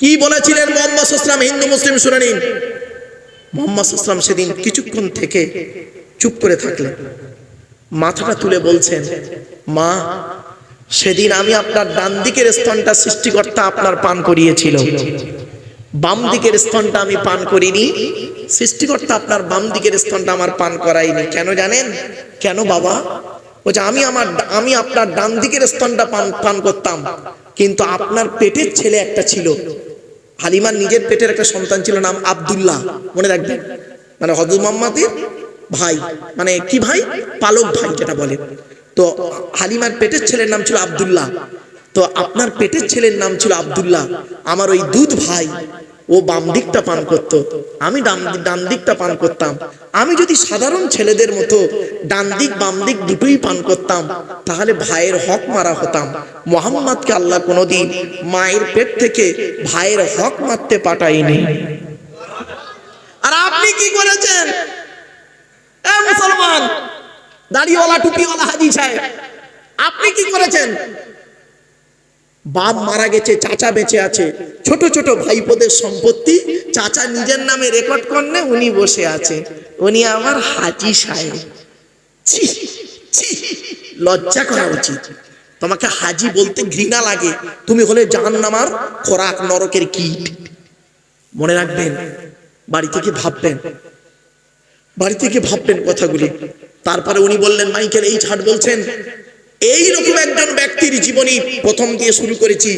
কি বলেছিলেন মুহাম্মদ সাল্লাল্লাহু আলাইহি ওয়াসাল্লাম? হিন্দু মুসলিম শুনে নিন। মুহাম্মদ সাল্লাল্লাহু আলাইহি ওয়াসাল্লাম সেদিন কিছুক্ষণ থেকে চুপ করে থাকলেন, মাথাটা তুলে বলছেন, মা, সেদিন আমি আপনার ডান দিকের স্তনটা সৃষ্টিকর্তা আপনার পান করিয়েছিল, বাম দিকের স্তনটা আমি পান করিনি। সৃষ্টিকর্তা আপনার বাম দিকের স্তনটা আমার পান করাইনি। কেন জানেন? কেন বাবা? বলছে, আমি আপনার ডান দিকের স্তনটা পান করতাম, কিন্তু আপনার পেটের ছেলে একটা ছিল, হালিমার নিজের পেটের একটা সন্তান ছিল, নাম আব্দুল্লাহ, মনে রাখবেন, মানে হযরত মুহাম্মদের ভাই, মানে কি ভাই? পালক ভাই যেটা বলে। তো হালিমার পেটের ছেলের নাম ছিল আব্দুল্লাহ, তো আপনার পেটের ছেলের নাম ছিল আব্দুল্লাহ। আমার ওই দুধ ভাই, ও বাম দিকটা পান করত, আমি ডান দিকটা পান করতাম। আমি যদি সাধারণ ছেলেদের মতো ডান দিক বাম দিক দুটোই পান করতাম, তাহলে ভাইয়ের হক মারা হতাম। মুহাম্মদকে আল্লাহ কোনোদিন মায়ের পেট থেকে ভাইয়ের হক মারতে পাঠায়নি। আর আপনি কি করেছেন? এ মুসলমান, দাড়িওয়ালা টুপিওয়ালা হাজী সাহেব, আপনি কি করেছেন? বাপ মারা গেছে, চাচা বেঁচে আছে, ছোট ছোট ভাইপোদের সম্পত্তি চাচা নিজের নামে রেকর্ড করলে উনি বসে আছে, উনি আবার হাজী সাহেব। ছি ছি, লজ্জা করা উচিত। তোমাকে হাজী বলতে ঘৃণা লাগে, তুমি হলে জাহান্নামার খোরাক, নরকের কীট। মনে রাখবেন, বাড়ি থেকে ভাববেন কথাগুলি। তারপরে উনি বললেন, মাইকেল এইচ হার্ট বলছেন, এইরকম একজন ব্যক্তির জীবনী প্রথম দিয়ে শুরু করেছি।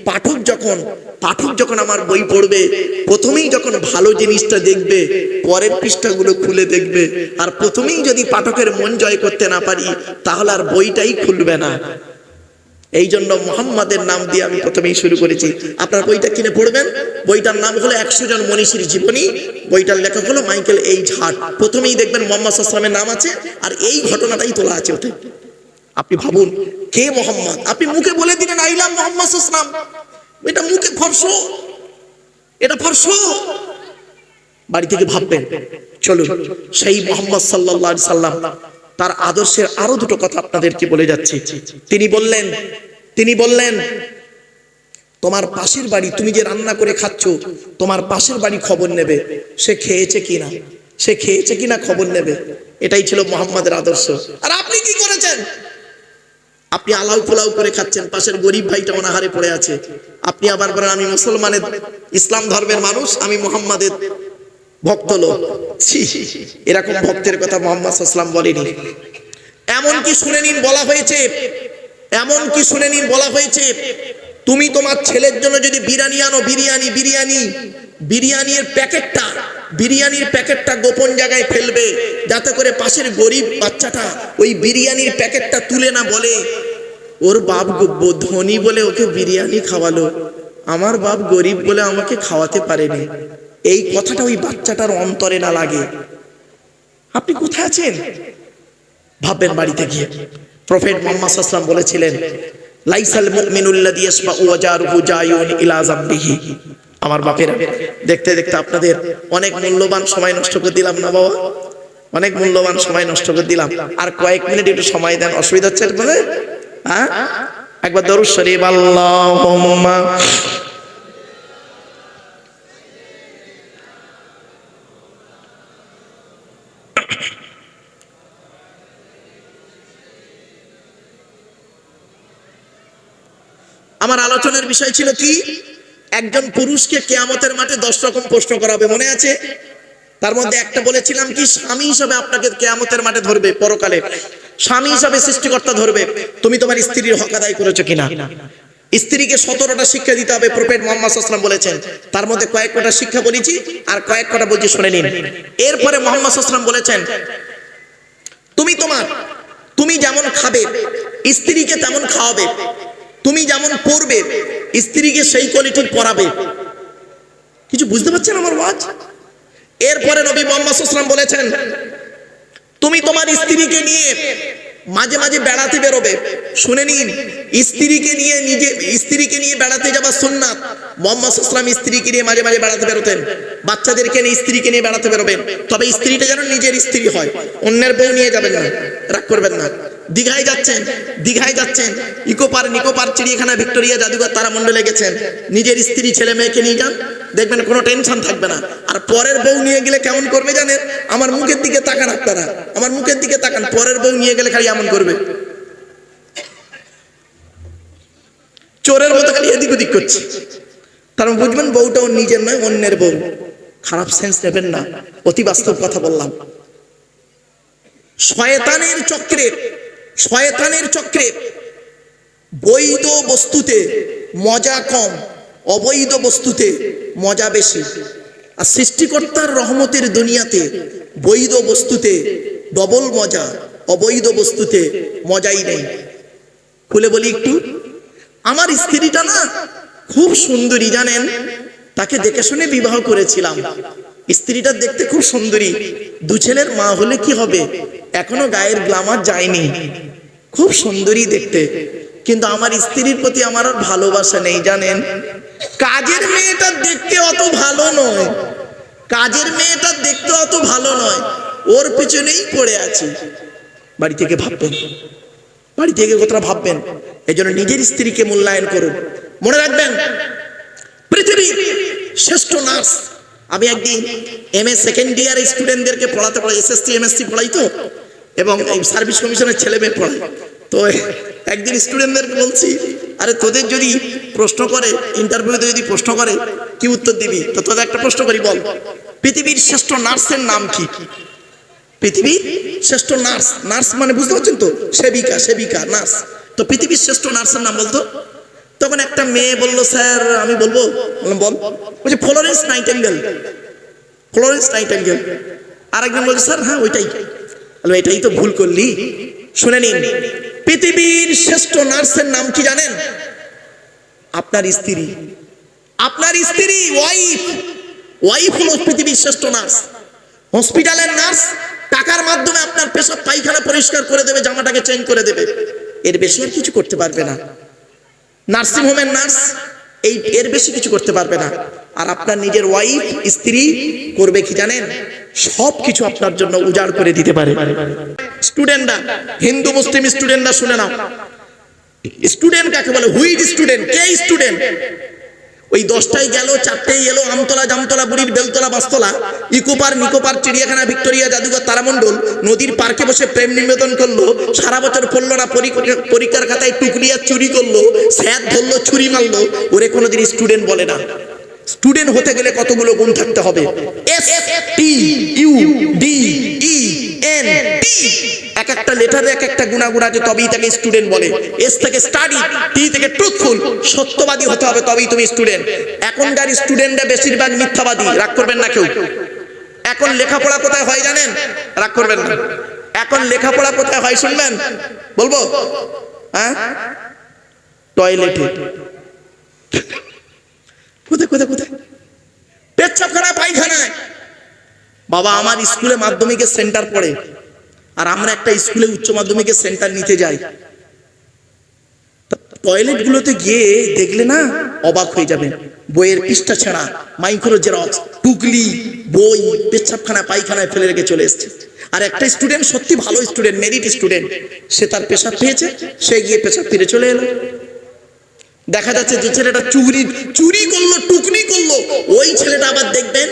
পাঠক যখন আমার বই পড়বে, প্রথমেই যখন ভালো জিনিসটা দেখবে, পরের পৃষ্ঠাগুলো খুলে দেখবে। আর প্রথমেই যদি পাঠকের মন জয় করতে না পারি, তাহলে আর বইটাই খুলবে না। এই জন্য মুহাম্মাদের নাম দিয়ে আমি প্রথমেই শুরু করেছি। আপনার বইটা কিনে পড়বেন, বইটার নাম হলো 100 জন মনীষীর জীবনী, বইটার লেখক হলো মাইকেল এইচ হার্ট। প্রথমেই দেখবেন মুহাম্মদ সাল্লাল্লাহু আলাইহি ওয়াসাল্লামের নাম আছে, আর এই ঘটনাটাই তোলা আছে ওতে। আপনি ভাবুন, কে মোহাম্মদ? আপনি মুখে বলে দিলেন আই লাভ মুহাম্মদ সাল্লাল্লাহু আলাইহি ওয়াসাল্লাম, এটা মুখে ফরসো, এটা ফরসো। বাড়ি থেকে ভাববেন। চলুন, সেই মুহাম্মদ সাল্লাল্লাহু আলাইহি ওয়াসাল্লাম, তার আদর্শের আরো দুটো কথা আপনাদেরকে বলে যাচ্ছি। তিনি বললেন, তোমার পাশের বাড়ি, তুমি যে রান্না করে খাচ্ছ, তোমার পাশের বাড়ি খবর নেবে সে খেয়েছে কিনা খবর নেবে। এটাই ছিল মুহাম্মাদের আদর্শ। আর আপনি কি করেছেন? আপনি আলাউ পোলাও করে খাচ্ছেন, পাশের গরিব ভাইটা অনাহারে পড়ে আছে, আপনি আবার বলেন আমি মুসলমানের, ইসলাম ধর্মের মানুষ, আমি মুহাম্মাদের ভক্ত লোক। এরকম ভক্তের কথা মুহাম্মদ সাল্লাল্লাহু আলাইহি ওয়াসাল্লাম বলেনি। এমনকি শুনে নিন বলা হয়েছে, তুমি তোমার ছেলের জন্য যদি বিরিয়ানি আনো, বিরিয়ানির প্যাকেটটা গোপন জায়গায় ফেলবে, যাতে করে পাশের গরিব বাচ্চাটা ওই বিরিয়ানির প্যাকেটটা তুলে না বলে ওর বাপ ধনী বলে ওকে বিরিয়ানি খাওয়ালো, আমার বাপ গরিব বলে আমাকে খাওয়াতে পারেনি। এই কথাটা ওই বাচ্চাটার অন্তরে না লাগে। আপনি কোথায় আছেন? ভাববেন বাড়িতে গিয়ে। প্রফেট মুহাম্মদ সাল্লাল্লাহু আলাইহি ওয়াসাল্লাম বলেছিলেন, লাইসাল মুমিনুল্লাযী ইয়াসফাউ ওয়া জারুহু জায়ুন ইলা যামবিহি। আমার বাপেরা, দেখতে দেখতে আপনাদের অনেক মূল্যবান সময় নষ্ট করে দিলাম না বাবা? অনেক মূল্যবান সময় নষ্ট করে দিলাম। আর কয়েক মিনিট একটু সময় দেন, অসুবিধা হচ্ছে আপনাদের? হ্যাঁ, একবার দরুদ শরীফ, আল্লাহুম্মা। আমার আলোচনার বিষয় ছিল কি? একজন পুরুষকে কিয়ামতের মাঠে 10 রকম প্রশ্ন করা হবে, মনে আছে? তার মধ্যে একটা বলেছিলাম কি, স্বামী হিসাবে আপনাকে কিয়ামতের মাঠে ধরবে, পরকালে স্বামী হিসাবে সৃষ্টিকর্তা ধরবে, তুমি তোমার স্ত্রীর হক আদায় করেছো কিনা। স্ত্রীকে 17টা শিক্ষা দিতে হবে, প্রফেট মুহাম্মদ সাল্লাল্লাহু আলাইহি ওয়াসাল্লাম বলেছেন। তার মধ্যে কয়েকটা শিক্ষা বলেছি, আর কয়েকটা বলছি, শুনে নিন। এরপরে মুহাম্মদ সাল্লাল্লাহু আলাইহি ওয়াসাল্লাম বলেছেন, তুমি যেমন খাবে স্ত্রীকে তেমন খাওয়াবে, তুমি যেমন পড়বে স্ত্রীকে সেই কোয়ালিটির পড়াবে। কিছু বুঝতে পারছেন আমার ওয়াজ? এরপরে নবী মুহাম্মদ সাল্লাল্লাহু আলাইহি ওয়াসাল্লাম বলেছেন, তুমি তোমার স্ত্রীকে নিয়ে মাঝে মাঝে বেড়াতে বেরোবে। শুনে নিন, স্ত্রীকে নিয়ে বেড়াতে যাওয়া সুন্নাত। মুহাম্মদ সাল্লাল্লাহু আলাইহি ওয়াসাল্লাম স্ত্রীকে নিয়ে মাঝে মাঝে বেড়াতে বেরোতেন, বাচ্চাদেরকে নিয়ে স্ত্রীকে নিয়ে বেড়াতে বেরোবেন। তবে স্ত্রীটা যেন নিজের স্ত্রী হয়, অন্যের বউ নিয়ে যাবেন না, রাগ করবেন না। দীঘায় যাচ্ছেন ইকো পার্ক চিড়িয়াখানা ভিক্টোরিয়া জাদুঘর তারামণ্ডলে গেছেন, নিজের স্ত্রী ছেলে মেয়েকে নিয়ে যান, দেখবেন কোনো টেনশন থাকবে না। আর পরের বউ নিয়ে গেলে কেমন করবে জানেন? আমার মুখের দিকে তাকান আপনারা, আমার মুখের দিকে তাকান, পরের বউ নিয়ে গেলে খালি এমন করবে, চোরের মতো খালি এদিক ওদিক করছে। কারণ বুঝবেন বউটা ওর নিজের নয়, অন্যের বউ। খারাপ সেন্স নেবেন না, অতি বাস্তব কথা বললাম। শয়তানের চক্রে বৈধ বস্তুতে মজা কম, অবৈধ বস্তুতে মজা বেশি। আর সৃষ্টিকর্তার রহমতের দুনিয়াতে বৈধ বস্তুতে ডবল মজা, অবৈধ বস্তুতে মজাই নেই। খুলে বলি একটু, আমার স্ত্রীটা না খুব সুন্দরী জানেন, তাকে দেখে শুনে বিবাহ করেছিলাম। স্ত্রীটা দেখতে খুব সুন্দরী, দু ছেলের মা হলে কি হবে, এখনো গায়ের গ্লামার যায়নি, খুব সুন্দরী দেখতে। কিন্তু আমার স্ত্রীর প্রতি আমার আর ভালোবাসা নেই জানেন। কাজের মেয়েটা দেখতে অত ভালো নয়, ওর পেছনেই পড়ে আছি। বাড়ি থেকে কথাটা ভাববেন। এই জন্য নিজের স্ত্রীকে মূল্যায়ন করুন। মনে রাখবেন, পৃথিবীর শ্রেষ্ঠ নার্স। আমি একদিন MA সেকেন্ড ইয়ার স্টুডেন্টদেরকে পড়াতে SSC MSc পড়াই তো, এবং এই সার্ভিস কমিশনের ছেলে মেয়ে পড়াই। তো একদিন স্টুডেন্টদেরকে বলছি, আরে তোদের যদি প্রশ্ন করে, ইন্টারভিউতে যদি প্রশ্ন করে, কি উত্তর দিবি? তো তোদের একটা প্রশ্ন করি, বল পৃথিবীর শ্রেষ্ঠ নার্সের নাম কি? পৃথিবীর শ্রেষ্ঠ নার্স মানে বুঝতে পারছেন তো, সেবিকা নার্স। তো পৃথিবীর শ্রেষ্ঠ নার্সের নাম বলতো। তখন একটা মেয়ে বললো, স্যার আমি বলবো। বল। বলছে ফ্লোরেন্স নাইটিঙ্গেল। আর একজন বলছে, স্যার হ্যাঁ ওইটাই। এটাই তো ভুল করলি। শুনে নিন, পৃথিবীর শ্রেষ্ঠ নার্সের নাম কি জানেন? আপনার স্ত্রী, ওয়াইফ হলো পৃথিবীর শ্রেষ্ঠ নার্স। হসপিটালের নার্স টাকার মাধ্যমে আপনার পেশাব পায়খানা পরিষ্কার করে দেবে, জামাটাকে চেঞ্জ করে দেবে, এর বেশি আর কিছু করতে পারবে না। নার্সিং হোমের নার্স এর বেশি কিছু করতে পারবে না। আর আপনার নিজের ওয়াইফ, স্ত্রী করবে কি জানেন? সব কিছু আপনার জন্য উজাড় করে দিতে পারে। স্টুডেন্টরা, হিন্দু মুসলিম স্টুডেন্টরা শুনে নাও, স্টুডেন্ট কাকে বলে? What student. কে স্টুডেন্ট? ওই 10টায় গেল, 4টেই এলো, আমতলা, জামতলা, বুড়ির বেলতলা, বাসতলা, ইকো পার্ক চিড়িয়াখানা ভিক্টোরিয়া জাদুঘর তারামণ্ডল, নদীর পার্কে বসে প্রেম নিবেদন করলো, সারা বছর পড়লো না, পরীক্ষার খাতায় টুকরিয়া চুরি করলো, স্যার ধরলো, ছুরি মারলো, ওরে কোনোদিন স্টুডেন্ট বলে না। স্টুডেন্ট হতে গেলে কতগুলো গুণ থাকতে হবে। STUDENT, এক একটা লেটারে এক একটা গুণাগুণ আছে, তবেই তাকে স্টুডেন্ট বলে। S থেকে স্টাডি, T থেকে ট্রুথফুল, সত্যবাদী হতে হবে, তবেই তুমি স্টুডেন্ট। এখনকার স্টুডেন্টরা বেশিরভাগ মিথ্যাবাদী, রাগ করবেন না কেউ। এখন লেখাপড়া কোথায় হয় জানেন? রাগ করবেন না। এখন লেখাপড়া কোথায় হয় শুনবেন? বলবো, হ্যাঁ, টয়লেটে। কোথায়? পেচ্ছাপখানায়, পায়খানায়। বাবা, আমার স্কুলে মাধ্যমিকের সেন্টার পড়ে, আর আমরা একটা স্কুলে উচ্চ মাধ্যমিকের সেন্টার নিতে যাই। টয়লেট গুলোতে গিয়ে দেখলে না অবাক হয়ে যাবেন। বইয়ের পৃষ্ঠা ছেঁড়া, মাইক্রো জেরক্স, টুকলি, বই পেচ্ছাপখানা পায়খানায় ফেলে রেখে চলে এসছে। আর একটা স্টুডেন্ট, সত্যি ভালো স্টুডেন্ট, মেরিট স্টুডেন্ট, সে তার পেশাব পেয়েছে, সে গিয়ে পেশাব ফিরে চলে এলো। দেখা যাচ্ছে যে ছেলেটা চুরি করলো, টুকলি করলো, ওই ছেলেটা আবার দেখবেন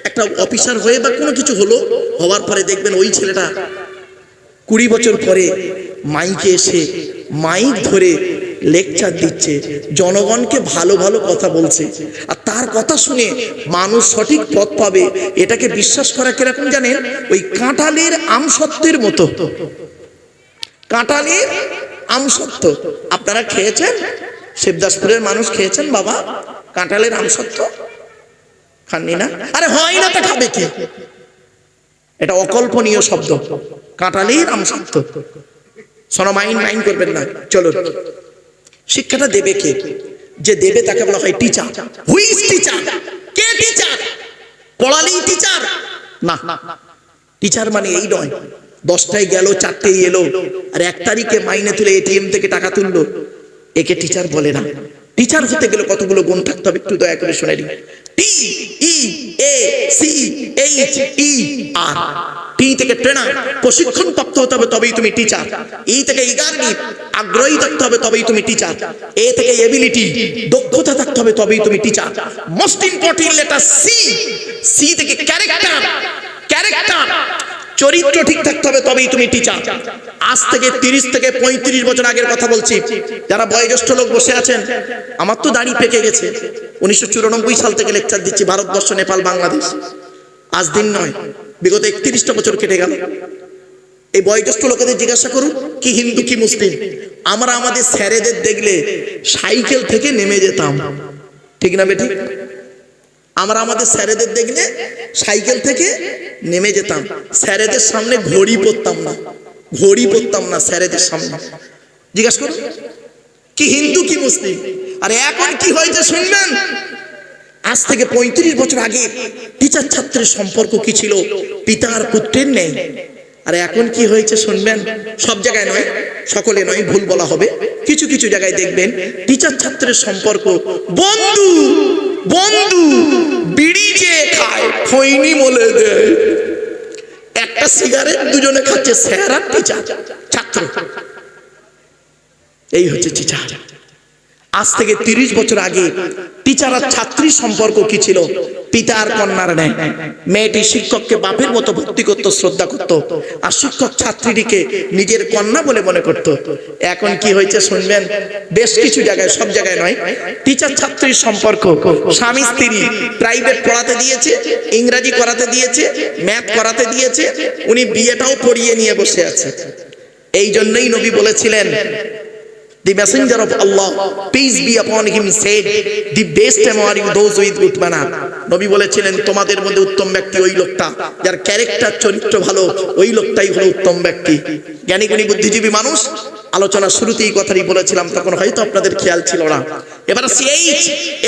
একটা অফিসার হয়ে বা কোনো কিছু হওয়ার পরে দেখবেন ওই ছেলেটা 20 বছর পরে মাইকে এসে মাইক ধরে লেকচার দিচ্ছে, জনগণকে ভালো ভালো কথা বলছে। আর তার কথা শুনে মানুষ সঠিক পথ পাবে, এটাকে বিশ্বাস করা কিরকম জানেন? ওই কাঁঠালের আমসত্ত্বের মতো। কাঁঠালের আমসত্ত্ব আপনারা খেয়েছেন? শিবদাসপুরের মানুষ খেয়েছেন বাবা কাঁঠালের আমসত্ত্ব? খাননি না? আরে হয় না, তা খাবে কি? এটা অকল্পনীয় শব্দ, কাঁঠালের আমসত্ত্ব। শোনো, মাইন্ড করবেন না। চলো, শিক্ষাটা দেবে কে? যে দেবে তাকে বলা হয় টিচার। Who is teacher? কে টিচার? পড়ালেই টিচার না। টিচার মানে এই নয় 10টায় গেল, 4টেই এলো, আর 1 তারিখে মাইনে তুলে ATM থেকে টাকা তুললো, একে টিচার বলে না। টিচার হতে গেলে কতগুলো গুণ থাকতে হবে একটু দয়া করে শুনে নিন। টি ই এ সি এইচ ই আর। টি থেকে ট্রেনার, প্রশিক্ষণ প্রাপ্ত হতে হবে তবেই তুমি টিচার। ই থেকে ইগারনি, আগ্রহী থাকতে হবে তবেই তুমি টিচার। এ থেকে এবিলিটি, দক্ষতা থাকতে হবে তবেই তুমি teacher. Most important letter C. C থেকে ক্যারেক্টার, ক্যারেক্টার, চরিত্র ঠিক থাকতে হবে তবেই তুমি টিচার। আজ থেকে 30 থেকে 35 বছর আগের কথা বলছি। যারা বয়োজ্যেষ্ঠ লোক বসে আছেন, আমার তো দাড়ি পেকে গেছে। 1994 সাল থেকে লেকচার দিচ্ছি, ভারতবর্ষ, নেপাল, বাংলাদেশ। আজ দিন নয়, বিগত 31টা বছর কেটে গেল। এই বয়োজ্যেষ্ঠ লোকেদের জিজ্ঞাসা করুন কি হিন্দু কি মুসলিম। আমরা আমাদের স্যারেদের দেখলে সাইকেল থেকে নেমে যেতাম, ঠিক না বেঠিক? আমরা আমাদের স্যারেদের দেখলে সাইকেল থেকে নেমে যেতাম। স্যারেদের সামনে ঘড়ি পরতাম না, ঘড়ি পরতাম না স্যারেদের সামনে। জিজ্ঞাসা করুন কি হিন্দু কি মুসলিম। আর এখন কি হয়েছে শুনবেন। আজ থেকে 35 বছর আগে টিচার ছাত্রের সম্পর্ক কি ছিল, পিতা আর পুত্রের নেই। আর এখন কি হয়েছে শুনবেন। সব জায়গায় নয়, সকলে নয়, ভুল বলা হবে। কিছু কিছু জায়গায় দেখবেন টিচার ছাত্রের সম্পর্ক বন্ধু বন্ধু, বিড়ি যে খায় খৈনি মলে দেয়। একটা সিগারেট দুজনে খাচ্ছে, স্যার আর টিচার, ছাত্র। এই হচ্ছে টিচার। আজ থেকে 30 বছর আগে টিচার আর ছাত্রীর সম্পর্ক কি ছিল, পিতা আর কন্যার ন্যায়। মেয়েটি শিক্ষককে বাপের মতো ভক্তি করত, শ্রদ্ধা করত, আর শিক্ষক ছাত্রীটিকে নিজের কন্যা বলে মনে করত। এখন কি হয়েছে শুনবেন। বেশ কিছু জায়গায়, সব জায়গায় নয়, টিচার ছাত্রীর সম্পর্ক স্বামী স্ত্রী প্রাইভেট পড়াতে দিয়েছে, ইংরাজি করাতে দিয়েছে, ম্যাথ করাতে দিয়েছে, উনি বিয়েটাও পড়িয়ে নিয়ে বসে আছে। এই জন্যই নবী বলেছিলেন, The messenger of Allah, peace be upon him, said, the best among you those with good manner. নবী বলেছিলেন তোমাদের মধ্যে উত্তম ব্যক্তি ওই লোকটা যার ক্যারেক্টার, চরিত্র ভালো, ওই লোকটাই হলো উত্তম ব্যক্তি। জ্ঞানী গুণী বুদ্ধিজীবী মানুষ। আলোচনা শুরুতেই কথাই বলেছিলাম, তখন হয়তো আপনাদের খেয়াল ছিল না। এবার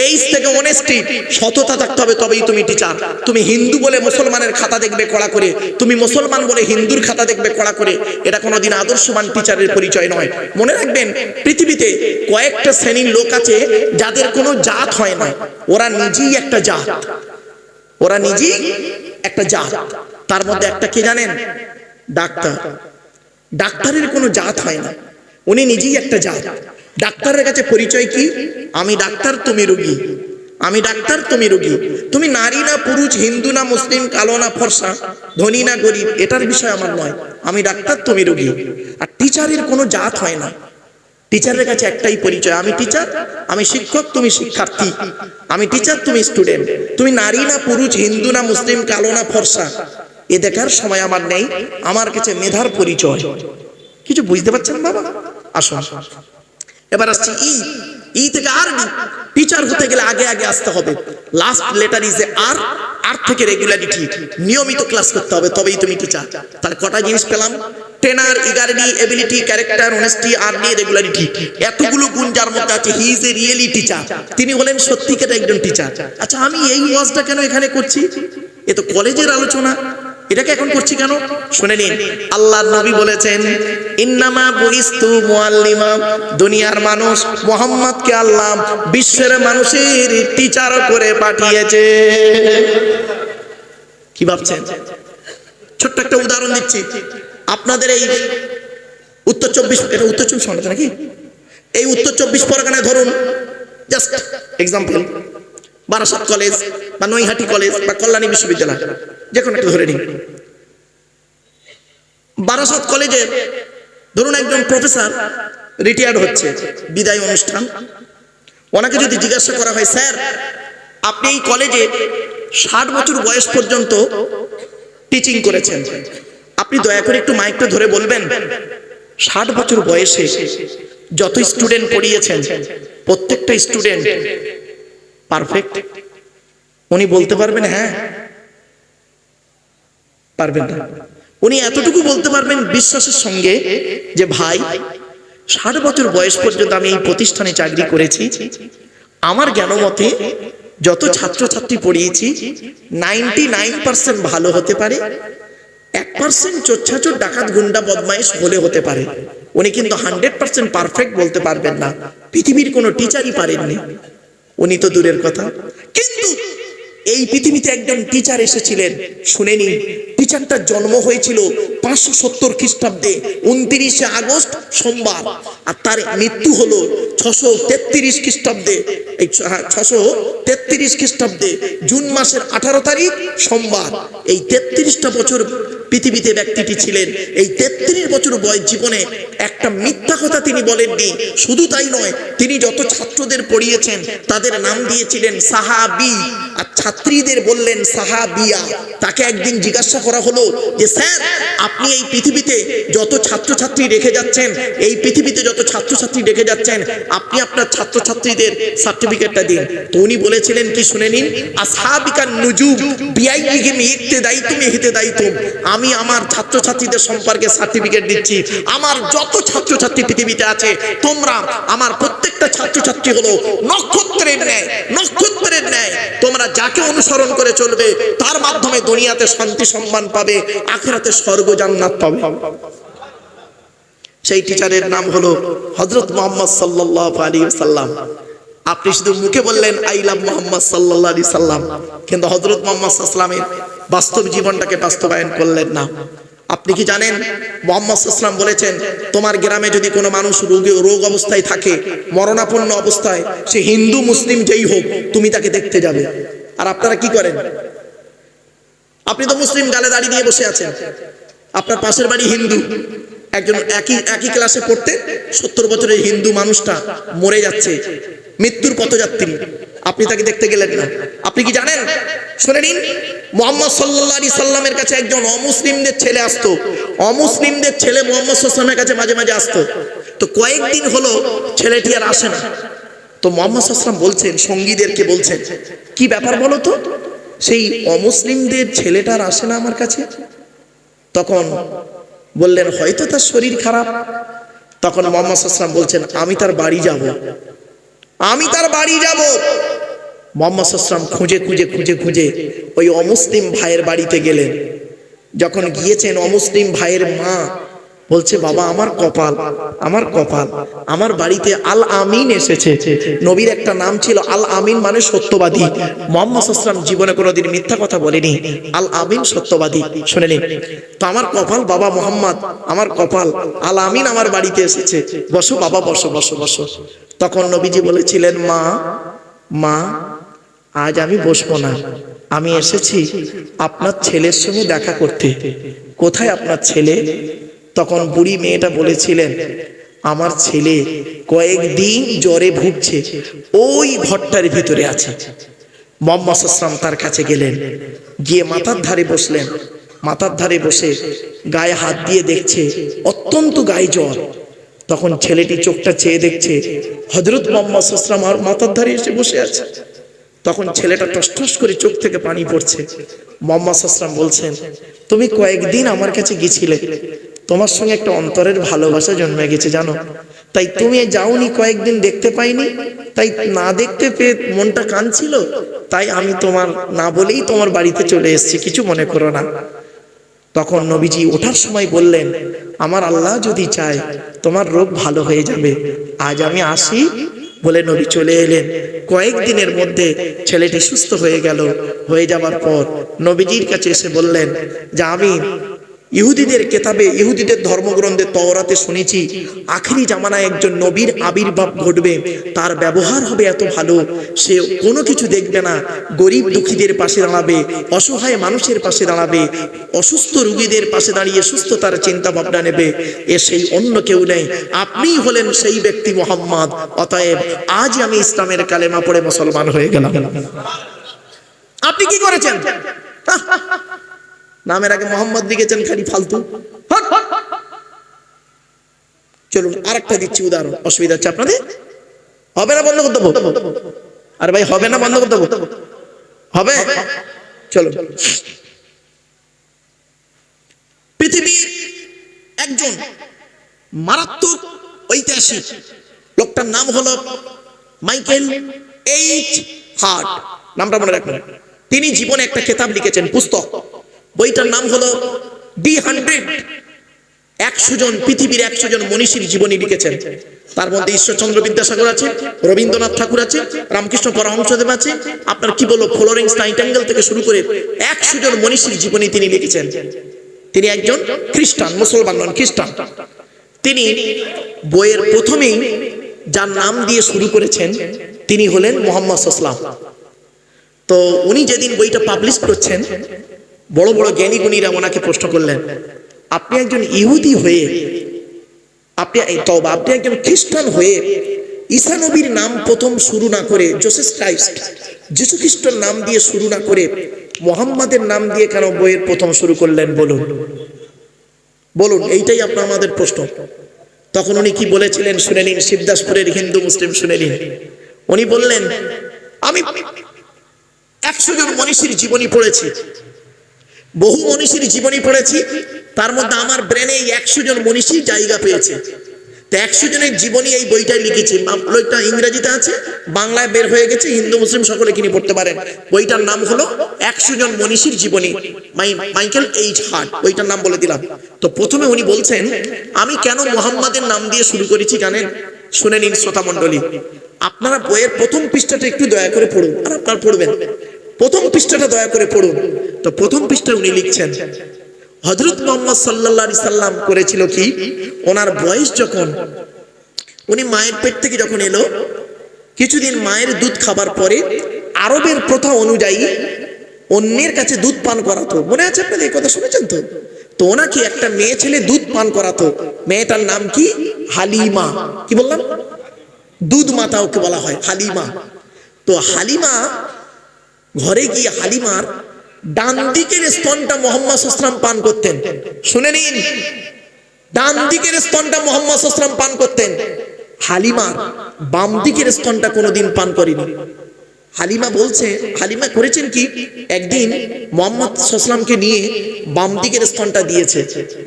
এইচ থেকে অনেস্টি, সততা থাকতে হবে তবেই তুমি টিচার। তুমি হিন্দু বলে মুসলমানের খাতা দেখবে কড়া করে, তুমি মুসলমান বলে হিন্দুর খাতা দেখবে কড়া করে, এটা কোনোদিন আদর্শবান টিচারের পরিচয় নয়। মনে রাখবেন, পৃথিবীতে কয়েকটা শ্রেণীর লোক আছে যাদের কোনো জাত হয় না, ওরা নিজেই একটা জাত, ওরা নিজেই একটা জাত। তার মধ্যে একটা কি জানেন, ডাক্তার। ডাক্তারের কোনো জাত হয় না, উনি নিজেই একটা জাত। ডাক্তারের কাছে পরিচয় কি, আমি ডাক্তার তুমি রোগী, আমি ডাক্তার তুমি রোগী। তুমি নারী না পুরুষ, হিন্দু না মুসলিম, কালো না ফর্সা, ধনী না গরিব, এটার বিষয় আমার নয়, আমি ডাক্তার তুমি রোগী। আর টিচারের কোনো জাত হয় না, টিচারের কাছে একটাই পরিচয়, আমি টিচার, আমি শিক্ষক তুমি শিক্ষার্থী, আমি টিচার তুমি স্টুডেন্ট। তুমি নারী না পুরুষ, হিন্দু না মুসলিম, কালো না ফর্সা, এ দেখার সময় আমার নেই, আমার কাছে মেধার পরিচয়। কিছু বুঝতে পারছেন বাবা? আসুন এবার আসছি ই থেকে আর। টিচার হতে গেলে আগে আগে আসতে হবে, লাস্ট লেটার ইজ এ আর। আর থেকে রেগুলারিটি, নিয়মিত ক্লাস করতে হবে তবেই তুমি টিচার। তার কটা জিনিস পেলাম, ট্রেনার, ইগারডি, এবিলিটি, ক্যারেক্টার, অনেস্টি, আর্নি, রেগুলারিটি। এতগুলো গুণ যার মধ্যে আছে, he is a really teacher, তিনি হলেন সত্যিকার একজন টিচার। আচ্ছা, আমি এই ওয়াজটা কেন এখানে করছি? এ তো কলেজের আলোচনা, এটাকে এখন করছি কেন শুনে নিন। আল্লাহর নবী বলেছেন, ইন্নামা বুইস্তু মুআল্লিমা, দুনিয়ার মানুষ মুহাম্মদকে আল্লাহ বিশ্বের মানুষের টিচার করে পাঠিয়েছে। কি ভাবছেন? ছোট্ট একটা উদাহরণ দিচ্ছি। আপনাদের এই উত্তর 24, এটা উত্তর 24 পরগনা নাকি, এই উত্তর 24 পরগনায় ধরুন, জাস্ট এক্সাম্পল, বারাসাত কলেজ বা নৈহাটি কলেজ বা কল্যাণী বিশ্ববিদ্যালয়, যে কোনো একটা ধরে নিন। বারাসাত কলেজে ধরুন একজন প্রফেসর রিটায়ার্ড হচ্ছে, বিদায় অনুষ্ঠান। ওনাকে যদি জিজ্ঞাসা করা হয়, স্যার আপনি এই কলেজে 60 বছর বয়স পর্যন্ত টিচিং করেছেন, আপনি দয়া করে একটু মাইকটা ধরে বলবেন 60 বছর বয়সে যত স্টুডেন্ট পড়িয়েছেন প্রত্যেকটা স্টুডেন্ট পারফেক্ট? উনি বলতে পারবেন হ্যাঁ? পারবেন না। উনি এতটুকু বলতে পারবেন বিশ্বাসের সঙ্গে যে ভাই 60 বছর বয়স পর্যন্ত আমি এই প্রতিষ্ঠানে চাকরি করেছি, আমার জ্ঞান মতে যত ছাত্রছাত্রী পড়িয়েছি 99% ভালো হতে পারে, 1% চোর ডাকাত গুন্ডা বদমাইশ হলে হতে পারে। উনি কিন্তু 100% পারফেক্ট বলতে পারবেন না, পৃথিবীর কোনো টিচারই পারেননি, উনি তো দূরের কথা। কিন্তু এই পৃথিবীতে একজন টিচার এসেছিলেন, শুনে নিন। টিচারটার জন্ম হয়েছিল 570 খ্রিস্টাব্দে 29শে আগস্ট সোমবার, আর তার মৃত্যু হলো 633 খ্রিস্টাব্দে, 633 খ্রিস্টাব্দে জুন মাসের 18 তারিখ সোমবার। এই 33টা বছর পৃথিবীতে ব্যক্তিটি ছিলেন। এই 33 বছর বয়স জীবনে একটা মিথ্যা কথা তিনি বলেননি। শুধু তাই নয়, তিনি যত ছাত্রদের পড়িয়েছেন তাদের নাম দিয়েছিলেন সাহাবী, আর ছাত্রীদের বললেন সাহাবিয়া। তাকে একদিন জিজ্ঞাসা করা হলো যে স্যার, আপনি এই পৃথিবীতে যত ছাত্রছাত্রী রেখে যাচ্ছেন, এই পৃথিবীতে যত ছাত্রছাত্রী রেখে যাচ্ছেন, আপনি আপনার ছাত্রছাত্রীদের সার্টিফিকেটটা দিন। তো উনি বলেছিলেন কি, শুনে নিন, আসহাবিকান নুজুম বিআইহিম ইক্তেদাইতুম ইহতেদাইতুম। আমি আমার ছাত্রছাত্রীদের সম্পর্কে সার্টিফিকেট দিচ্ছি, আমার যত ছাত্রছাত্রী পৃথিবীতে আছে, তোমরা আমার প্রত্যেকটা ছাত্রছাত্রী হলো নক্ষত্রের ন্যায়, নক্ষত্রের ন্যায়। তোমরা যাকে অনুসরণ করে চলবে তার মাধ্যমে দুনিয়াতে শান্তি সম্মান পাবে, আখিরাতে স্বর্গ জান্নাত পাবে। সেই টিচারের নাম হলো হযরত মুহাম্মদ সাল্লাল্লাহু আলাইহি ওয়াসাল্লাম। আপনি শুধু মুখে বললেন আই লাভ মুহাম্মদ সাল্লাল্লাহু আলাইহি সাল্লাম, কিন্তু হযরত মুহাম্মদ সাল্লাল্লাহু আলাইহি সাল্লামের বাস্তব জীবনটাকে বাস্তবায়ন করলেন না। আপনি কি জানেন, মুহাম্মদ সাল্লাল্লাহু আলাইহি সাল্লাম বলেছেন, তোমার গ্রামে যদি কোনো মানুষ রোগ অবস্থায় থাকে, মরণাপন্ন অবস্থায়, সে হিন্দু মুসলিম যেই হোক, তুমি তাকে দেখতে যাবে। আর আপনারা কি করেন? আপনি তো মুসলিম গালে দাড়ি দিয়ে বসে আছেন, আপনার পাশের বাড়ি হিন্দু, একজন একই ক্লাসে পড়তে 70 বছরের হিন্দু মানুষটা মরে যাচ্ছে, মৃত্যুর পথযাত্রী, আপনি তাকে দেখতে গেলেন না। আপনি কি জানেন, শুনে নিন, মুহাম্মদ সাল্লাল্লাহু আলাইহি সাল্লামের কাছে একজন অমুসলিমদের ছেলে আসতো, অমুসলিমদের ছেলে মুহাম্মদ সাল্লাল্লাহু আলাইহি সাল্লামের কাছে মাঝে মাঝে আসতো। তো কয়েকদিন হলো ছেলেটি আর আসে না। তো মুহাম্মদ সাল্লাল্লাহু আলাইহি সাল্লাম বলছেন, সঙ্গীদেরকে বলছেন, কি ব্যাপার বলো তো, সেই অমুসলিমদের ছেলেটার আসে না আমার কাছে? তখন বললেন, হয়তো তার শরীর খারাপ। তখন মুহাম্মদ সাল্লাল্লাহু আলাইহি সাল্লাম বলছেন, আমি তার বাড়ি যাব, আমি তার বাড়ি যাব। মুহাম্মদ সাল্লাল্লাহু আলাইহি সাল্লাম খুঁজে খুঁজে খুঁজে খুঁজে ওই অমুসলিম ভাইয়ের বাড়িতে গেলেন। যখন গিয়েছেন, অমুসলিম ভাইয়ের মা বলছে, বাবা আমার কপাল, আমার কপাল, আমার বাড়িতে আল আমিন এসেছে। নবীর একটা নাম ছিল আল আমিন, মানে সত্যবাদী। মুহাম্মদ সাল্লাল্লাহু আলাইহি সাল্লাম জীবনে কোনোদিন মিথ্যা কথা বলেনি, আল আমিন সত্যবাদী। শুনে নিন, তো আমার কপাল বাবা মুহাম্মদ, আমার কপাল, আল আমিন আমার বাড়িতে এসেছে, বসো বাবা, বসো বসো বসো। তখন নবীজি বলেছিলেন, মা মা আজ আমি বসবো না, আমি এসেছি আপনার ছেলের সঙ্গে দেখা করতে। কোথায় আপনার ছেলে? তখন বুড়ি মেয়েটা বলেছিলেন, আমার ছেলে কয়েকদিন জ্বরে ভুগছে, ওই ঘরটার ভিতরে আছে। মুহাম্মদ সাল্লাল্লাহু আলাইহি ওয়াসাল্লাম তার কাছে গেলেন, গিয়ে মাথার ধারে বসলেন। মাথার ধারে বসে গায়ে হাত দিয়ে দেখছে, অত্যন্ত গায়ে জ্বর। তখন ছেলেটি চোখটা চেয়ে দেখছে, হযরত মুহাম্মদ সাল্লাল্লাহু আলাইহি ওয়াসাল্লাম আর মাথার ধারে এসে বসে আছে। তখন ছেলেটা টসটস করে চোখ থেকে পানি পড়ছে। মুহাম্মদ সাল্লাল্লাহু আলাইহি ওয়াসাল্লাম বলছেন, তুমি কয়েকদিন আমার কাছে গিয়েছিলে, তোমার সঙ্গে একটা অন্তরের ভালোবাসা জন্মে গেছে জানো, তাই তুমি যাওনি, কয়েকদিন দেখতে পাইনি, তাই না দেখতে পেয়ে মনটা কাঁদছিল, তাই আমি তোমার না বলেই তোমার বাড়িতে চলে এসেছি, কিছু মনে করো না। তখন নবীজি ওঠার সময় বললেন, আমার আল্লাহ যদি চায় তোমার রোগ ভালো হয়ে যাবে, আজ আমি আসি। বলে নবী চলে এলেন। কয়েকদিনের মধ্যে ছেলেটি সুস্থ হয়ে গেল। হয়ে যাবার পর নবীজির কাছে এসে বললেন যে, আমি ইহুদিদের কেতাবে, ইহুদিদের ধর্মগ্রন্থে তওরাতে শুনেছি আখেরি জামানায় একজন নবীর আবির্ভাব ঘটবে, তার ব্যবহার হবে এত ভালো, সে কোনো কিছু দেখবে না, গরিব দুঃখীদের পাশে দাঁড়াবে, অসহায় মানুষের পাশে দাঁড়াবে, অসুস্থ রোগীদের পাশে দাঁড়িয়ে সুস্থতার চিন্তা ভাবনা নেবে। এ সেই অন্য কেউ নেই, আপনিই হলেন সেই ব্যক্তি মুহাম্মদ। অতএব আজ আমি ইসলামের কালেমা পড়ে মুসলমান হয়ে গেলাম। আপনি কি করেছেন? নামের আগে মোহাম্মদ লিখেছেন, খালি ফালতু। চলুন আরেকটা দিচ্ছি উদাহরণ, অসুবিধা হচ্ছে আপনাদের? হবে না বন্ধ করতে দেবো? আরে ভাই হবে না বন্ধ করতে দেবো? হবে? চলো, পৃথিবীর একজন মারাত্মক ঐতিহাসিক লোকটার নাম হলো মাইকেল এইচ হার্ট, নামটা মনে রাখবেন। তিনি জীবনে একটা কিতাব লিখেছেন, পুস্তক, বইটার নাম হলো D100 100 জন, পৃথিবীর 100 জন মনীষীর জীবনী লিখেছেন। তার মধ্যে ঈশ্বরচন্দ্র বিদ্যাসাগর আছে, রবীন্দ্রনাথ ঠাকুর আছে, রামকৃষ্ণ পরমহংসদেব আছে, আপনার কি বলবো ফ্লোরেন্স নাইটিঙ্গেল থেকে শুরু করে 100 জন মনীষীর জীবনী তিনি লিখেছেন। তিনি একজন খ্রিস্টান, মুসলমান নন, খ্রিস্টান। তিনি বইয়ের প্রথমেই যার নাম দিয়ে শুরু করেছেন তিনি হলেন মোহাম্মদ সাল্লাল্লাহু আলাইহি ওয়াসাল্লাম। তো উনি যেদিন বইটা পাবলিশ করছেন, বড় বড় জ্ঞানী গুণীরা ওনাকে প্রশ্ন করলেন, আপনি একজন ইহুদি হয়ে, আপনি একজন খ্রিস্টান হয়ে ঈসা নবীর নাম প্রথম শুরু না করে, জোসেফ ক্রাইস্ট, যিশু খ্রিস্টের নাম দিয়ে শুরু না করে মোহাম্মদের নাম দিয়ে কেন বইয়ের প্রথম শুরু করলেন? বলুন বলুন, এইটাই আপনার আমাদের প্রশ্ন। তখন উনি কি বলেছিলেন শুনে নিন, শিবদাসপুরের হিন্দু মুসলিম শুনে নিন। উনি বললেন, আমি 100 জন মনীষীর জীবনী পড়েছি, বহু মনীষীর জীবনী পড়েছি, তার মধ্যে আমার ব্রেনে এই 100 জন মনীষী জায়গা পেয়েছে। তো 100 জনের জীবনী এই বইটাই লিখেছি। বইটা ইংরেজিতে আছে, বাংলায় বের হয়ে গেছে, হিন্দু মুসলিম সকলে কিনে পড়তে পারেন। বইটার নাম হলো 100 জন মনীষীর জীবনী, মাইকেল এইচ হার্ট, বইটার নাম বলে দিলাম। তো প্রথমে উনি বলছেন, আমি কেন মুহাম্মাদের নাম দিয়ে শুরু করেছি জানেন? শুনে নিন শ্রোতা মণ্ডলী, আপনারা বইয়ের প্রথম পৃষ্ঠাটা একটু দয়া করে পড়ুন, আর আপনারা পড়বেন, প্রথম পৃষ্ঠাটা দয়া করে পড়ুন। তো প্রথম পৃষ্ঠায় উনি লিখছেন, হযরত মুহাম্মদ সাল্লাল্লাহু আলাইহি সাল্লাম করেছিল কি, ওনার বয়স যখন, উনি মায়ের পেট থেকে যখন এলো, কিছুদিন মায়ের দুধ খাবার পরে আরবের প্রথা অনুযায়ী অন্যের কাছে দুধ পান করাতো। মনে আছে আপনাদের, এই কথা শুনেছেন তো? তো ওনাকে একটা মেয়ে ছেলে দুধ পান করাতো। মেয়েটার নাম কি? হালিমা। কি বললাম? দুধ মাতা ওকে বলা হয়, হালিমা। তো হালিমা ঘরে গিয়ে হালিমার ডান দিকের স্তনটা মুহাম্মদ সাল্লাল্লাহু আলাইহি ওয়াসাল্লাম পান করতেন। শুনে নিন, ডান দিকের স্তনটা মুহাম্মদ সাল্লাল্লাহু আলাইহি ওয়াসাল্লাম পান করতেন। হালিমার বাম দিকের স্তনটা কোনোদিন পান করেনি। হালিমা বলছে, হালিমা করেছেন কি, একদিন মুহাম্মদ সাল্লাল্লাহু আলাইহি ওয়াসাল্লামকে নিয়ে বাম দিকের স্তনটা দিয়েছে,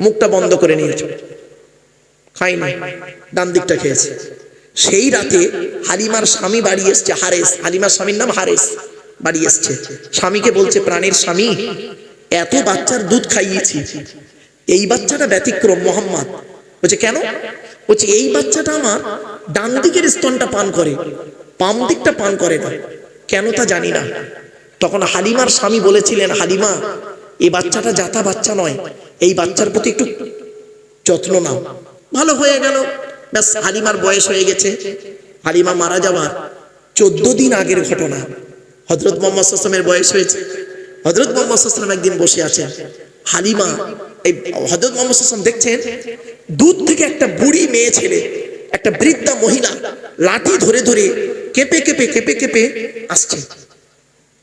মুখটা বন্ধ করে নিয়েছে, খায়নি, ডান দিকটা খেয়েছে। সেই রাতে হালিমার স্বামী বাড়ি এসছে, হারেস, হালিমার স্বামীর নাম হারেস, বাড়ি এসছে। স্বামীকে বলছে, প্রাণের স্বামী, এত বাচ্চার দুধ খাইয়েছি, এই বাচ্চাটা ব্যতিক্রম। মোহাম্মদ বলছে, কেন? বলছে, এই বাচ্চাটা আমার ডান দিকের স্তনটা পান করে, বাম দিকটা পান করে না, কেন তা জানি না। তখন হালিমার স্বামী বলেছিলেন, হালিমা, এই বাচ্চাটা জাতা বাচ্চা নয়, এই বাচ্চার প্রতি একটু যত্ন নাও। ভালো হয়ে গেল। ব্যাস, হালিমার বয়স হয়ে গেছে। হালিমা মারা যাওয়ার 14 দিন আগের ঘটনা। হযরত মুহাম্মদ সাল্লাল্লাহু আলাইহি ওয়াসাল্লামের বয়স হয়েছে। হযরত মুহাম্মদ সাল্লাল্লাহু আলাইহি ওয়াসাল্লাম একদিন বসে আছেন, হালিমা, এই হযরত মুহাম্মদ সাল্লাল্লাহু আলাইহি ওয়াসাল্লাম দেখছেন দূর থেকে একটা বুড়ি মেয়ে ছেলে, একটা বৃদ্ধা মহিলা লাঠি ধরে ধরে কেঁপে কেঁপে কেঁপে কেঁপে আসছে।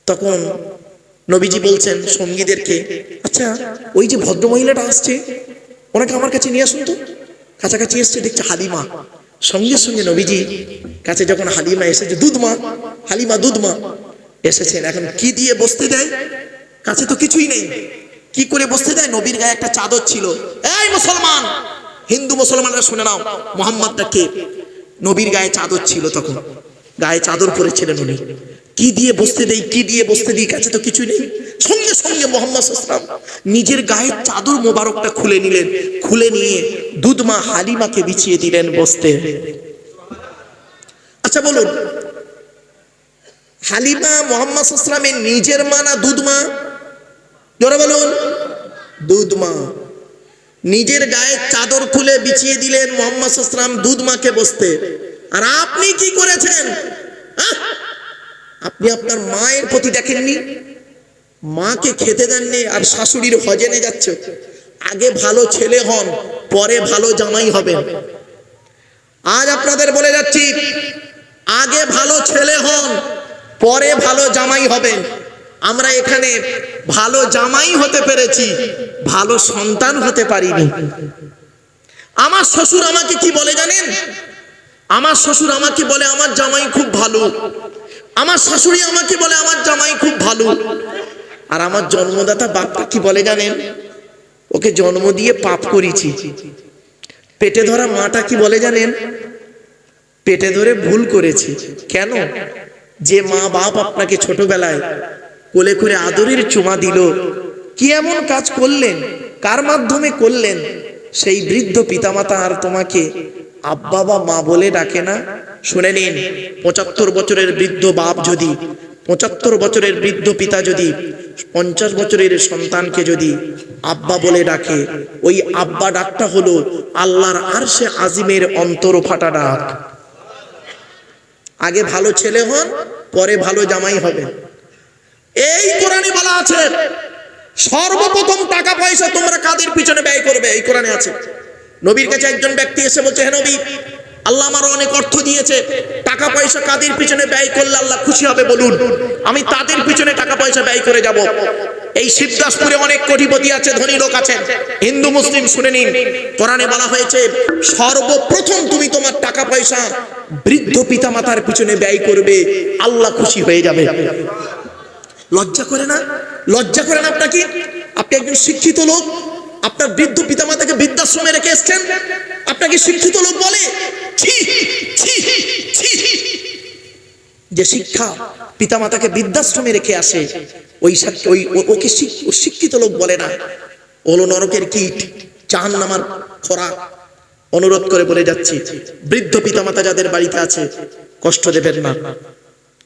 তখন নবীজি বলছেন সঙ্গীদেরকে, আচ্ছা, ওই যে ভদ্র মহিলাটা আসছে, ওনাকে আমার কাছে নিয়ে আসুন তো। কাছাকাছি এসছে, দেখছে হালিমা। সঙ্গে সঙ্গে নবীজি কাছে যখন হালিমা এসেছে, দুধমা, হালিমা দুধমা এসেছেন। এখন কি দিয়ে বসতে দেয়? কাছে তো কিছুই নেই, কি করে বসতে দেয়? নবীর গায়ে একটা চাদর ছিল। এই মুসলমান, হিন্দু মুসলমানরা শুনে নাও, মুহাম্মদটা কে? নবীর গায়ে চাদর ছিল, তখন গায়ে চাদর পরেছিলেন উনি। কি দিয়ে বসতে দেই, কি দিয়ে বসতে দিই, কাছে তো কিছুই নেই। সঙ্গে সঙ্গে মুহাম্মদ সাল্লাল্লাহু আলাইহি ওয়াসাল্লাম নিজের গায়ের চাদর মোবারকটা খুলে নিলেন, খুলে নিয়ে দুধমা হালিমাকে বিছিয়ে দিলেন বসতে। আচ্ছা বলুন, হালিমা মুহাম্মদ সাল্লাল্লাহু আলাইহি ওয়াসাল্লামের নিজের মা না দুধমা? জোরে বলুন। দুধমা। নিজের গায়ের চাদর খুলে বিছিয়ে দিলেন মুহাম্মদ সাল্লাল্লাহু আলাইহি ওয়াসাল্লাম দুধমাকে বসতে। আর আপনি কি করেছেন? আপনি আপনার মায়ের প্রতি দেখেননি, মাকে খেতে দেননি, আর শাশুড়ির হজেনে যাচ্ছে। আগে ভালো ছেলে হন, পরে ভালো জামাই হবেন। আজ আপনাদের বলে যাচ্ছি, আগে ভালো ছেলে হন, পরে ভালো জামাই হবেন। আমরা এখানে ভালো জামাই হতে পেরেছি, ভালো সন্তান হতে পারিনি। আমার শ্বশুর আমাকে কি বলে জানেন? আমার শ্বশুর আমাকে বলে, আমার জামাই খুব ভালো। আমার শাশুড়ি আমাকে বলে, আমার জামাই খুব ভালো। আর আমার জন্মদাতা বাপটা কি বলে জানেন? ওকে জন্ম দিয়ে পাপ করেছি। পেটে ধরা মাটা কি বলে জানেন? পেটে ধরে ভুল করেছি। কেন? যে মা বাপ আপনাকে ছোটবেলায় কোলে করে আদরের চুমা দিল, কি এমন কাজ করলেন, কার মাধ্যমে করলেন, সেই বৃদ্ধ পিতামাতা আর তোমাকে আব্বা বা মা বলে ডাকে না? শুনে নিন, 75 বছরের বৃদ্ধ বাপ যদি, 75 বছরের বৃদ্ধ পিতা যদি 50 বছরের সন্তানকে যদি আব্বা বলে ডাকে, ওই আব্বা ডাকটা হলো আল্লাহর আরশে আজিমের অন্তর ফাটা ডাক। আগে ভালো ছেলে হন, পরে ভালো জামাই হবেন। এই কোরআনে বলা আছে, সর্বপ্রথম টাকা পয়সা তোমরা কাদের পিছনে ব্যয় করবে, এই কোরআনে আছে। নবীর কাছে একজন ব্যক্তি এসে বলছে, হে নবী, আল্লাহ আমার অনেক অর্থ দিয়েছে, টাকা পয়সা কাদের পিছনে ব্যয় করলে আল্লাহ খুশি হবে বলুন, আমি তাদের পিছনে টাকা পয়সা ব্যয় করে যাব। এই শিবদাসপুরে অনেক কোটিপতি আছে, ধনী লোক আছেন, হিন্দু মুসলিম শুনে নিন, কোরআনে বলা হয়েছে সর্বপ্রথম তুমি তোমার টাকা পয়সা বৃদ্ধ পিতা মাতার পিছনে ব্যয় করবে, আল্লাহ খুশি হয়ে যাবে। লজ্জা করে না? লজ্জা করে না আপনাকে? আপনি একজন শিক্ষিত লোক, আপনার বৃদ্ধ পিতামাতাকে বৃদ্ধাশ্রমে রেখে এসছেন, আপনাকে শিক্ষিত লোক বলে? ছি ছি ছি। যে শিক্ষা পিতামাতাকে বৃদ্ধাশ্রমে রেখে আসে, ওকে শিক্ষিত লোক বলে না, হলো নরকের কীট, জাহান্নামের খোরাক। অনুরোধ করে বলে যাচ্ছি, বৃদ্ধ পিতামাতা যাদের বাড়িতে আছে কষ্ট দেবেন না।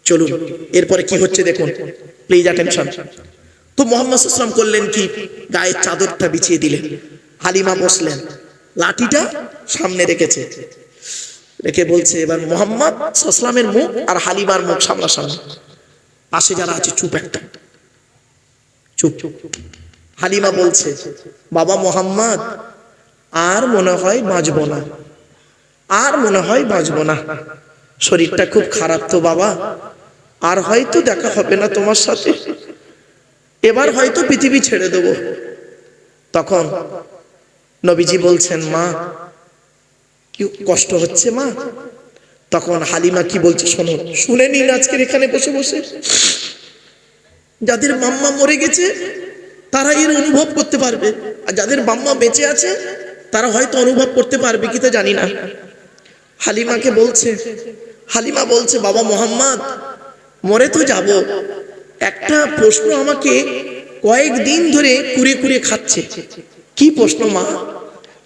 চলুন এরপরে কি হচ্ছে দেখুন, প্লিজ অ্যাটেনশন। তো মুহাম্মদ সাল্লাল্লাহু আলাইহি ওয়াসাল্লাম করলেন কি, গায়ের চাদরটা বিছিয়ে দিলেন, হালিমা বসলেন, লাঠিটা সামনে রেখেছে, রেখে বলছে, এবার মুহাম্মদ সাল্লাল্লাহু আলাইহি ওয়াসাল্লামের মুখ আর হালিমার মুখ সামনাসামনি, পাশে যারা আছে চুপ, একটা চুপ। হালিমা বলছে, বাবা মুহাম্মদ, আর মনে হয় বাঁচবো না, আর মনে হয় বাঁচবো না, শরীরটা খুব খারাপ তো বাবা, আর হয়তো দেখা হবে না তোমার সাথে, এবার হয়তো পৃথিবী ছেড়ে দেব। তখন নবীজি বলছেন, মা কি কষ্ট হচ্ছে মা? তখন হালিমা কি বলছে শোনো, শুনে নিন আজকের এখানে বসে বসে। যাদের মাম্মা মরে গেছে তারা এর অনুভব করতে পারবে, আর যাদের মাম্মা বেঁচে আছে তারা হয়তো অনুভব করতে পারবে কি তা জানি না। হালিমাকে বলছে, হালিমা বলছে, বাবা মুহাম্মদ, মরে তো যাব, একটা প্রশ্ন আমাকে কয়েকদিন ধরে কুরে কুরে খাচ্ছে। কি প্রশ্ন মা?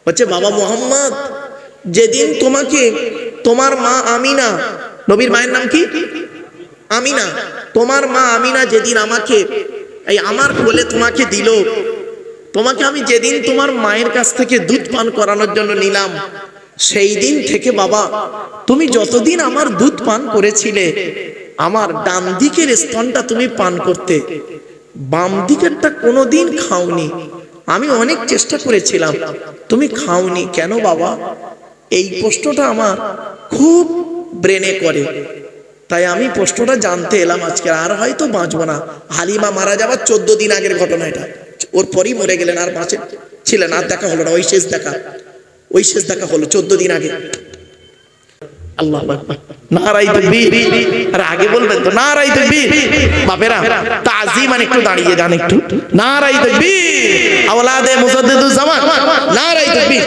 বলছে, বাবা মুহাম্মদ, যেদিন তোমাকে তোমার মা আমিনা, নবীর মায়ের নাম কি? আমিনা, তোমার মা আমিনা যেদিন আমাকে এই আমার কোলে তোমাকে দিল, তোমাকে আমি যেদিন তোমার মায়ের কাছ থেকে দুধ পান করানোর জন্য নিলাম, সেই দিন থেকে বাবা তুমি যতদিন আমার দুধ পান করেছিলে, আমার ডান দিকের স্তনটা তুমি পান করতে, বাম দিকেরটা কোনোদিন খাওনি। আমি অনেক চেষ্টা করেছিলাম, তুমি খাওনি কেন বাবা? এই প্রশ্নটা আমার খুব ব্রেনে করে, তাই আমি প্রশ্নটা জানতে এলাম আজকে, আর হয়তো বাঁচবো না। হালিমা মারা যাবার 14 দিন আগের ঘটনা এটা, ওর পরই মরে গেলেন, আর বাঁচে ছিলেন, আর দেখা হলো না, ওই শেষ দেখা হলো 14 দিন আগে। আল্লাহু আকবার, নারায়ে তাকবীর। আর আগে বলবেন তো নারায়ে তাকবীর। বাপেরা তাজিমান একটু দাঁড়িয়ে যান, একটু নারায়ে তাকবীর। আওলাদে মুজাদ্দিদুজ জামান, নারায়ে তাকবীর।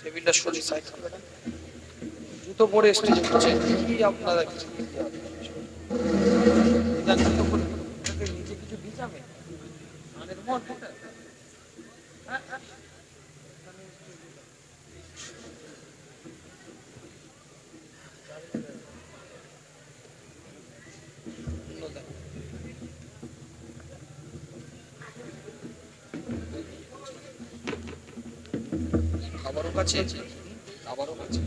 টেবিলটা সরিয়ে সাইড করে দেন। জুতো পরে স্টেজে বসে কি আপনারা কিছু নিচে কিছু ভিজাবে মানে মধ্যে খাবারও কাছে, খাবারও কাছে।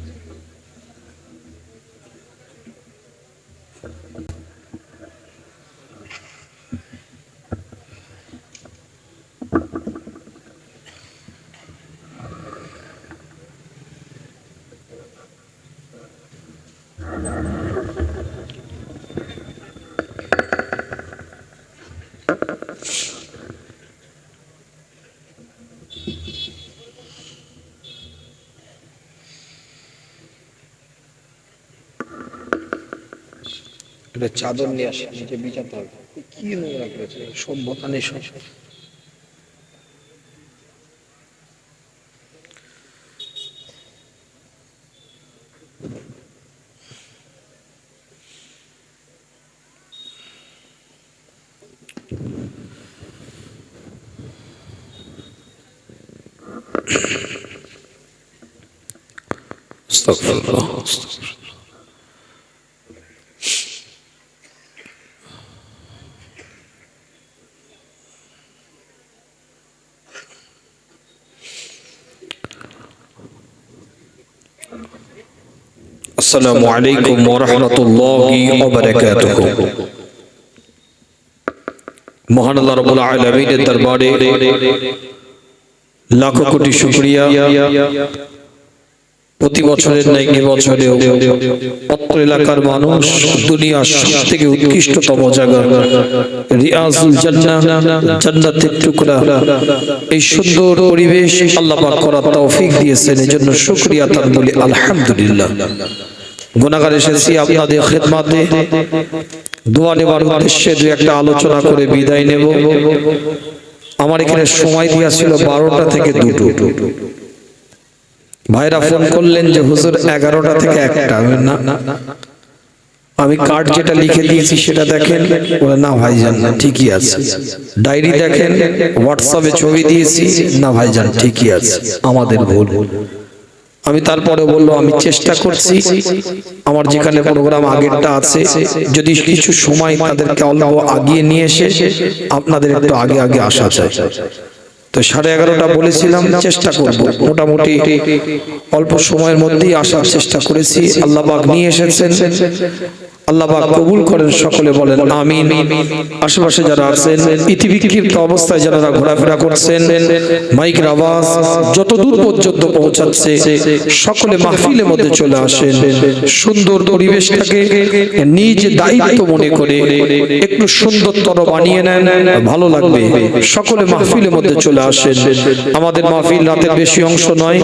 একটা চাদর নিয়ে আসে, নিচে বিছাতে হবে। কি নোংরা করেছে, সভ্যতা নেই সব। আস্তাগফিরুল্লাহ। আসসালামু আলাইকুম ওয়া রাহমাতুল্লাহি ওয়া বারাকাতুহু। মহান আল্লাহ রাব্বুল আলামিনের দরবারে লাখো কোটি শুকরিয়া। প্রতি বছরের ন্যায় এবছরেও অত্র এলাকার মানুষ দুনিয়ার সবথেকে উৎকৃষ্টতম জায়গা রিয়াজুল জান্নাহ, জান্নাতের টুকরা, এই সুন্দর পরিবেশ আল্লাহ পাক করার তৌফিক দিয়েছেন, এজন্য শুকরিয়া তার বলি আলহামদুলিল্লাহ। গুনাহগার এসেছি আপনাদের খিদমতে, দোয়া নেবার উদ্দেশ্যে দুই একটা আলোচনা করে বিদায় নেব। আমার এখানে সময় দেওয়া ছিল 12টা থেকে 2টো। ভাইরা ফোন করলেন যে হুজুর 11টা থেকে 1টা। না, আমি কার্ড যেটা লিখে দিয়েছি সেটা দেখেন। বলে না ভাইজান, ঠিকই আছে। ডায়েরি দেখেন, হোয়াটসঅ্যাপে ছবি দিয়েছি। না ভাইজান, ঠিকই আছে, আমাদের ভুল। আমি তারপরে বললো আমি চেষ্টা করছি, আমার যেখানে প্রোগ্রাম আগেরটা আছে, যদি কিছু সময় তাদেরকে অল্প আগিয়ে নিয়ে এসে আপনাদের একটু আগে আগে আসা যায়। তো 11:30টা বলেছিলাম, চেষ্টা করব মোটামুটি অল্প সময়ের মধ্যেই আসার চেষ্টা করেছি। আল্লাহ পাক নিয়ে এসেছেন, আল্লাহ পাক কবুল করেন, সকলে বলেন আমিন। আশেপাশে যারা আছেন, ইতিবিক্ষিপ্ত অবস্থায় যারা ঘোরাফেরা করছেন, মাইকের আওয়াজ যত দূর পর্যন্ত পৌঁছাচ্ছে, সকলে মাহফিলের মধ্যে চলে আসেন। সুন্দর পরিবেশটাকে নিজ দায়িত্ব মনে করে একটু সুন্দরতর বানিয়ে নেন, ভালো লাগবে। সকলে মাহফিলের মধ্যে চলে আসেন। আমাদের মাহফিল রাতের বেশি অংশ নয়,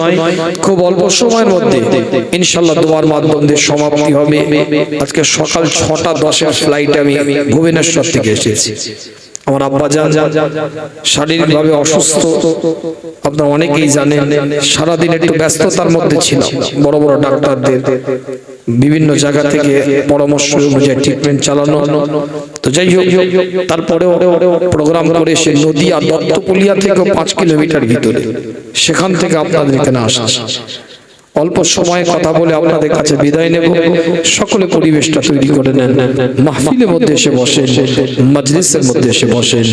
খুব অল্প সময়ের মধ্যে ইনশাআল্লাহ দোয়ার মাধ্যমে সমাপ্তি হবে। আজকে সকাল 6:10 ফ্লাইটে আমি ভুবনেশ্বর থেকে এসেছি। আমার আব্বা জান শারীরিকভাবে অসুস্থ, আপনারা অনেকেই জানেন। সারাদিন একটু ব্যস্ততার মধ্যে ছিলাম, বড় বড় ডাক্তারদের বিভিন্ন জায়গা থেকে পরামর্শ অনুযায়ী ট্রিটমেন্ট চালানো। তো যাই হোক, তারপরেও প্রোগ্রাম করে সে নদিয়া দত্তপুলিয়া থেকে 5 কিলোমিটার ভিতরে, সেখান থেকে আপনাদের এখানে আসা। অল্প সময়ে কথা বলে আপনাদের কাছে বিদায় নেব। সকলে পরিবেশটা তৈরি করে নেন, মাহফিলের মধ্যে এসে বসেন, মাজলিসের মধ্যে এসে বসেন।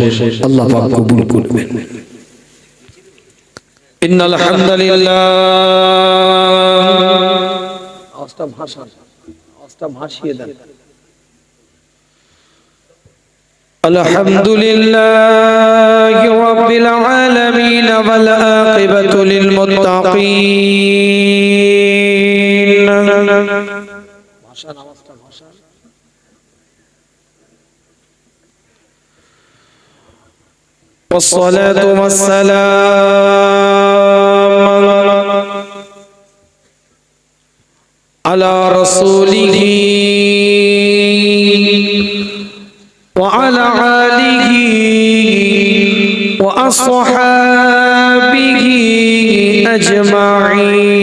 আল্লাহ পাক কবুল করবেন। ইন্নাল হামদুলিল্লাহ। আওয়াজটা ভাসিয়ে দেন। আলহামদুলিল্লাহি রাব্বিল আলামিন ওয়াল আকিবাতু লিল মুত্তাকিন। ভাষা নামাজটা ভাষা। والصلاة والسلام على رسوله وعلى آله وأصحابه أجمعين.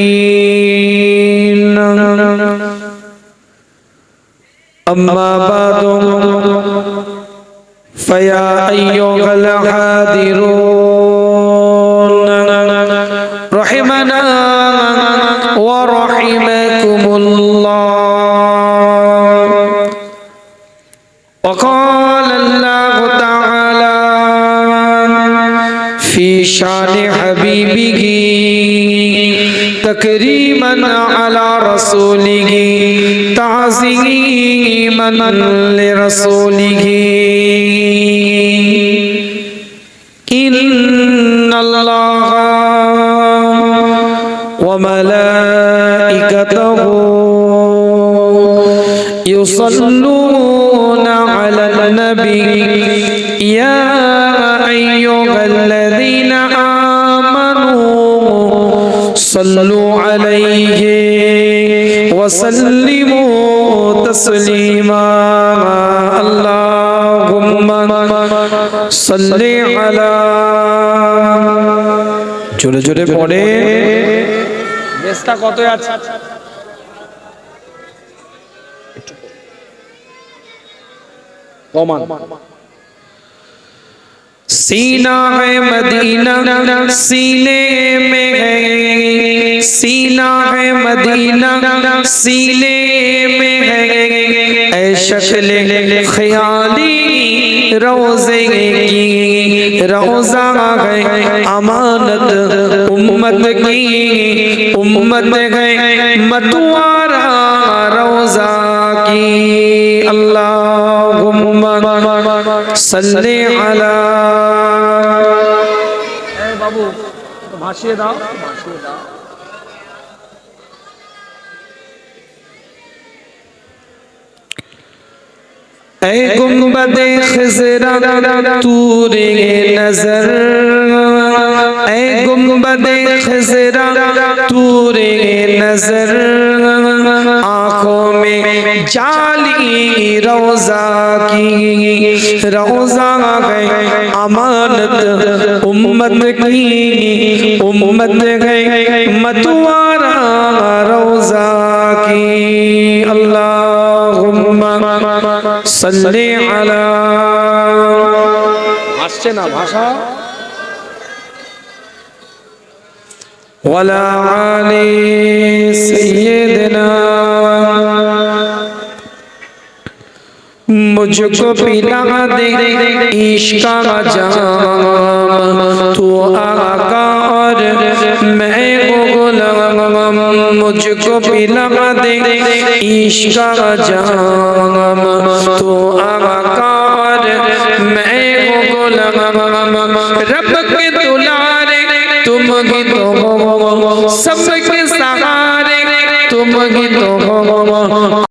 أما بعد فيا أيها الحاضرون رحمنا ورحمكم الله. وقال الله تعالى في شان حبيبه تكريما على رسوله تعظيما لرسوله. إن الله وملائكته يصلون على النبي يا أيها الذين آمنوا صلوا عليه وسلموا تسليما. सल्ले अला জোরে জোরে পড়ে বেসটা কত আছে কমান सीना है मदीना सीने में है सीना है मदीना सीने में है ऐ शक्ल ख्याली रोज़े की रोज़ा है अमानत उम्मत की उम्मत है मतवारा रोज़ा की अल्लाहुम्मा सल्ली अला এই বাবু ভাসিয়ে দাও ভাসিয়ে দাও ऐ गुंबदे खिज़रा तूरे नजर ऐ गुंबदे खिज़रा तूरे नजर आँखों में जाली रोज़ा की रोज़ा है अमानत उम्मत की उम्मत है मतवारा रोज़ा की अल्लाहुम्मा सल्ली अला আসছে না ভাষা वला आली सय्यदना मुझको पिला दे इश्क का जाम तू आका और मैं गुलाम मुझको पिला दे इश्क का जाम तू आका और मैं गुलाम रब के दुलारे तुम ही तो हो सबके सहारे तुम ही तो हो